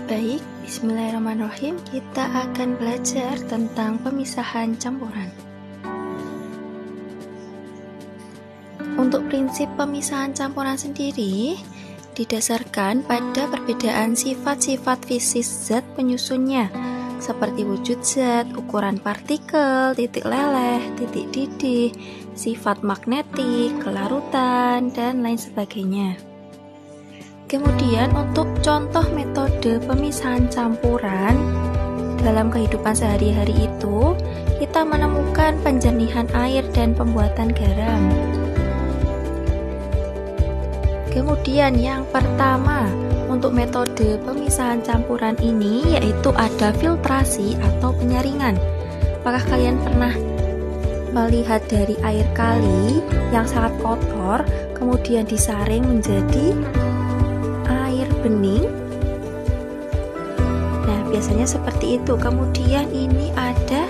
Baik, bismillahirrahmanirrahim. Kita akan belajar tentang pemisahan campuran. Untuk prinsip pemisahan campuran sendiri didasarkan pada perbedaan sifat-sifat fisik zat penyusunnya, seperti wujud zat, ukuran partikel, titik leleh, titik didih, sifat magnetik, kelarutan, dan lain sebagainya. Kemudian untuk contoh metode pemisahan campuran dalam kehidupan sehari-hari itu, kita menemukan penjernihan air dan pembuatan garam. Kemudian yang pertama untuk metode pemisahan campuran ini yaitu ada filtrasi atau penyaringan. Apakah kalian pernah melihat dari air kali yang sangat kotor kemudian disaring menjadi air bening? Nah, biasanya seperti itu. Kemudian ini ada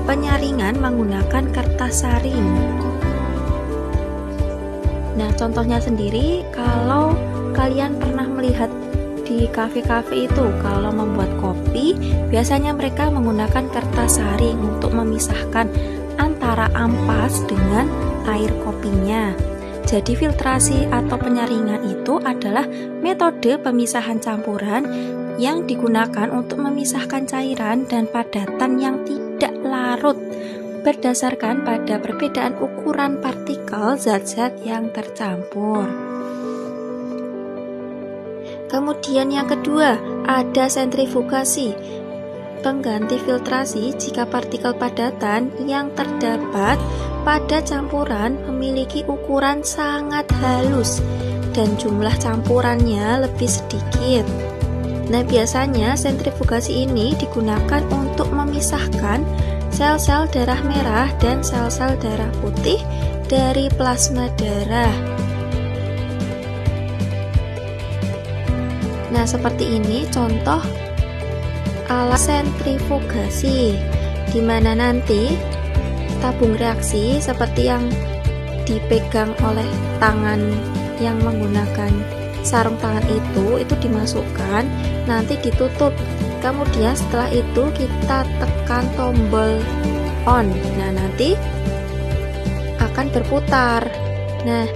penyaringan menggunakan kertas saring. Nah, contohnya sendiri, kalau kalian pernah melihat di kafe-kafe itu, kalau membuat kopi, biasanya mereka menggunakan kertas saring untuk memisahkan antara ampas dengan air kopinya. Jadi filtrasi atau penyaringan itu adalah metode pemisahan campuran yang digunakan untuk memisahkan cairan dan padatan yang tidak larut berdasarkan pada perbedaan ukuran partikel zat-zat yang tercampur. Kemudian yang kedua, ada sentrifugasi, pengganti filtrasi jika partikel padatan yang terdapat pada campuran memiliki ukuran sangat halus dan jumlah campurannya lebih sedikit. Nah, biasanya sentrifugasi ini digunakan untuk memisahkan sel-sel darah merah dan sel-sel darah putih dari plasma darah. Nah, seperti ini contoh alat sentrifugasi, di mana nanti tabung reaksi seperti yang dipegang oleh tangan yang menggunakan sarung tangan itu dimasukkan, nanti ditutup. Kemudian setelah itu kita tekan tombol on. Nah, nanti akan berputar. Nah,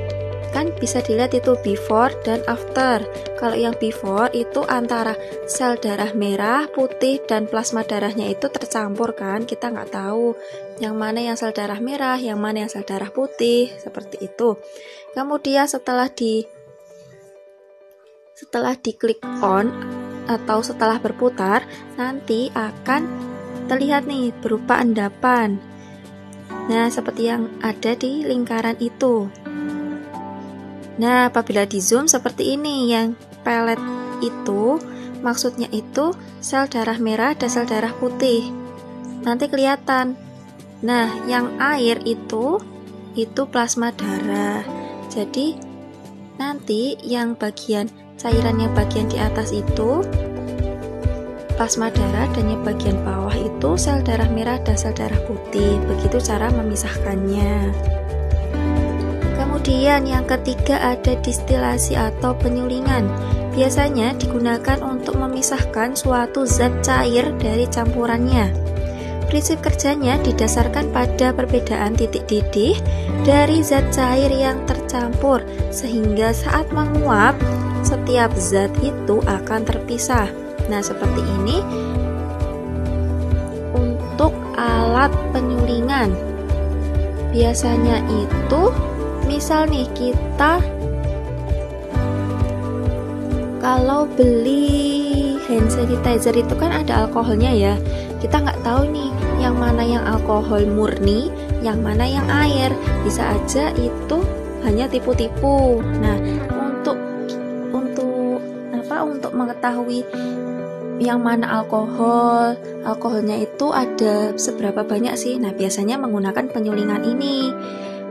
kan bisa dilihat itu before dan after. Kalau yang before itu antara sel darah merah, putih, dan plasma darahnya itu tercampur kan, kita nggak tahu yang mana yang sel darah merah, yang mana yang sel darah putih, seperti itu. Kemudian setelah diklik on atau setelah berputar, nanti akan terlihat nih berupa endapan. Nah, seperti yang ada di lingkaran itu. Nah, apabila di zoom seperti ini, yang pelet itu maksudnya itu sel darah merah dan sel darah putih. Nanti kelihatan. Nah, yang air itu plasma darah. Jadi nanti yang bagian cairan yang bagian di atas itu plasma darah dan yang bagian bawah itu sel darah merah dan sel darah putih. Begitu cara memisahkannya. Kemudian yang ketiga ada distilasi atau penyulingan. Biasanya digunakan untuk memisahkan suatu zat cair dari campurannya. Prinsip kerjanya didasarkan pada perbedaan titik didih dari zat cair yang tercampur, sehingga saat menguap setiap zat itu akan terpisah. Nah, seperti ini untuk alat penyulingan. Biasanya itu misal nih, kita kalau beli hand sanitizer itu kan ada alkoholnya ya. Kita nggak tahu nih yang mana yang alkohol murni, yang mana yang air. Bisa aja itu hanya tipu-tipu. Nah, untuk mengetahui yang mana alkoholnya itu ada seberapa banyak sih. Nah, biasanya menggunakan penyulingan ini.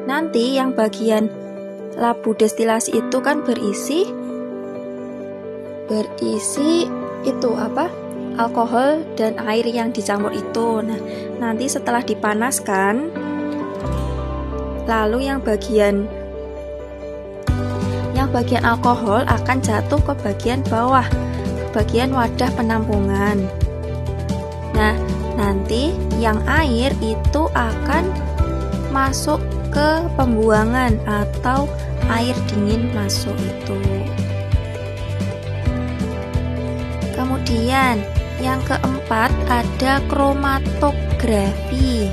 Nanti yang bagian labu destilasi itu kan berisi itu alkohol dan air yang dicampur itu. Nah, nanti setelah dipanaskan, lalu yang bagian alkohol akan jatuh ke bagian bawah, bagian wadah penampungan. Nah, nanti yang air itu akan masuk ke pembuangan atau air dingin masuk itu. Kemudian yang keempat ada kromatografi.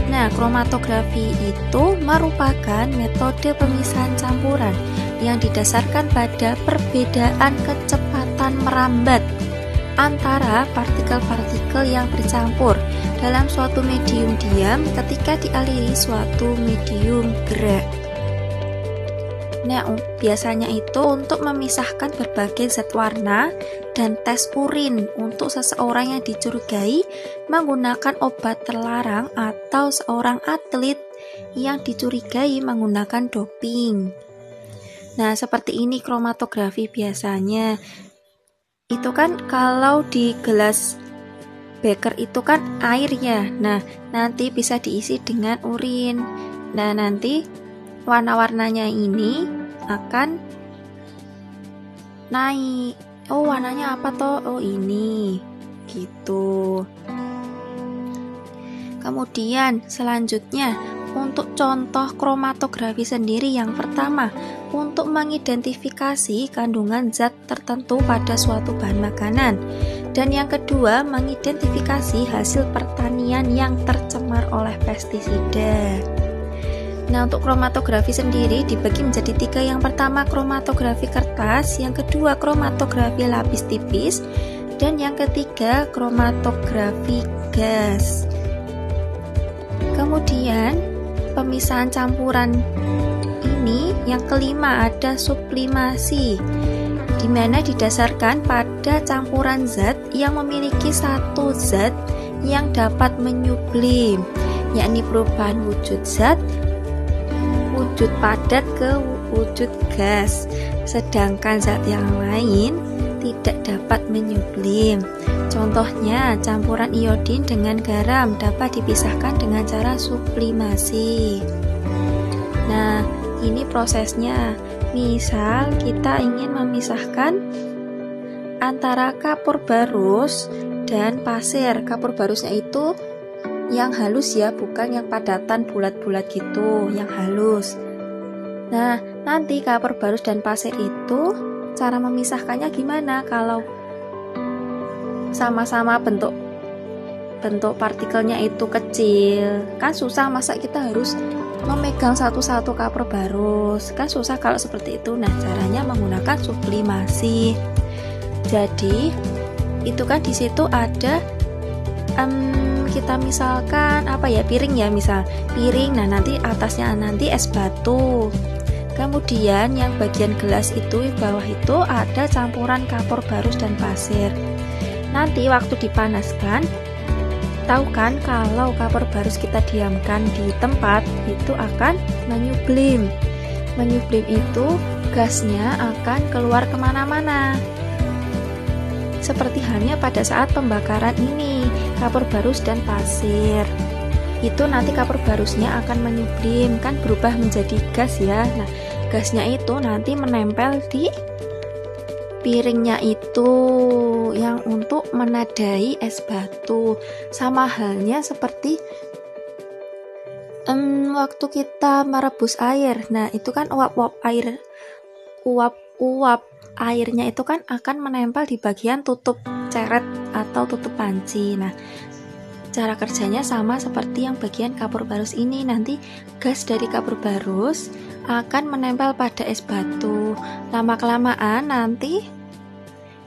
Nah, kromatografi itu merupakan metode pemisahan campuran yang didasarkan pada perbedaan kecepatan merambat antara partikel-partikel yang bercampur dalam suatu medium diam ketika dialiri suatu medium gerak. Nah, biasanya itu untuk memisahkan berbagai zat warna dan tes urin untuk seseorang yang dicurigai menggunakan obat terlarang atau seorang atlet yang dicurigai menggunakan doping. Nah, seperti ini kromatografi biasanya. Itu kan kalau di gelas beker itu kan air ya. Nah, nanti bisa diisi dengan urin. Nah, nanti warna-warnanya ini akan naik. Oh, warnanya apa toh? Oh, ini. Gitu. Kemudian selanjutnya untuk contoh kromatografi sendiri, yang pertama untuk mengidentifikasi kandungan zat tertentu pada suatu bahan makanan, dan yang kedua mengidentifikasi hasil pertanian yang tercemar oleh pestisida. Nah, untuk kromatografi sendiri dibagi menjadi 3. Yang pertama kromatografi kertas, yang kedua kromatografi lapis tipis, dan yang ketiga kromatografi gas. Kemudian pemisahan campuran ini yang kelima ada sublimasi, di mana didasarkan pada campuran zat yang memiliki satu zat yang dapat menyublim, yakni perubahan wujud zat wujud padat ke wujud gas, sedangkan zat yang lain tidak dapat menyublim. Contohnya campuran iodin dengan garam dapat dipisahkan dengan cara sublimasi. Nah, ini prosesnya. Misal kita ingin memisahkan antara kapur barus dan pasir. Kapur barusnya itu yang halus ya, bukan yang padatan bulat-bulat gitu, yang halus. Nah, nanti kapur barus dan pasir itu cara memisahkannya gimana? Kalau sama-sama bentuk partikelnya itu kecil, kan susah, masa kita harus memegang satu-satu kapur barus, kan susah kalau seperti itu. Nah, caranya menggunakan sublimasi. Jadi itu kan di situ ada kita misalkan apa ya, piring ya, misal piring. Nah, nanti atasnya nanti es batu. Kemudian yang bagian gelas itu di bawah itu ada campuran kapur barus dan pasir. Nanti waktu dipanaskan, tahu kan kalau kapur barus kita diamkan di tempat itu akan menyublim. Menyublim itu gasnya akan keluar kemana-mana. Seperti halnya pada saat pembakaran ini, kapur barus dan pasir. Itu nanti kapur barusnya akan menyublim, kan berubah menjadi gas ya. Nah, gasnya itu nanti menempel di piringnya itu yang untuk menadai es batu. Sama halnya seperti waktu kita merebus air. Nah, itu kan uap-uap airnya itu kan akan menempel di bagian tutup ceret atau tutup panci. Nah, cara kerjanya sama seperti yang bagian kapur barus ini. Nanti gas dari kapur barus akan menempel pada es batu. Lama-kelamaan nanti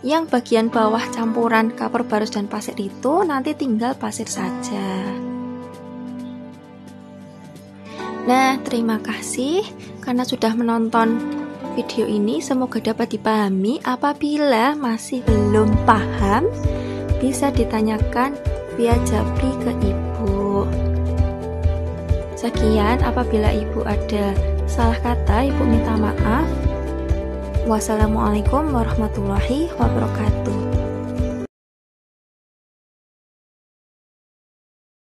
yang bagian bawah campuran kapur barus dan pasir itu nanti tinggal pasir saja. Nah, terima kasih karena sudah menonton video ini. Semoga dapat dipahami. Apabila masih belum paham, bisa ditanyakan via Japri ke Ibu. Sekian, apabila Ibu ada salah kata, Ibu minta maaf. Wassalamualaikum warahmatullahi wabarakatuh.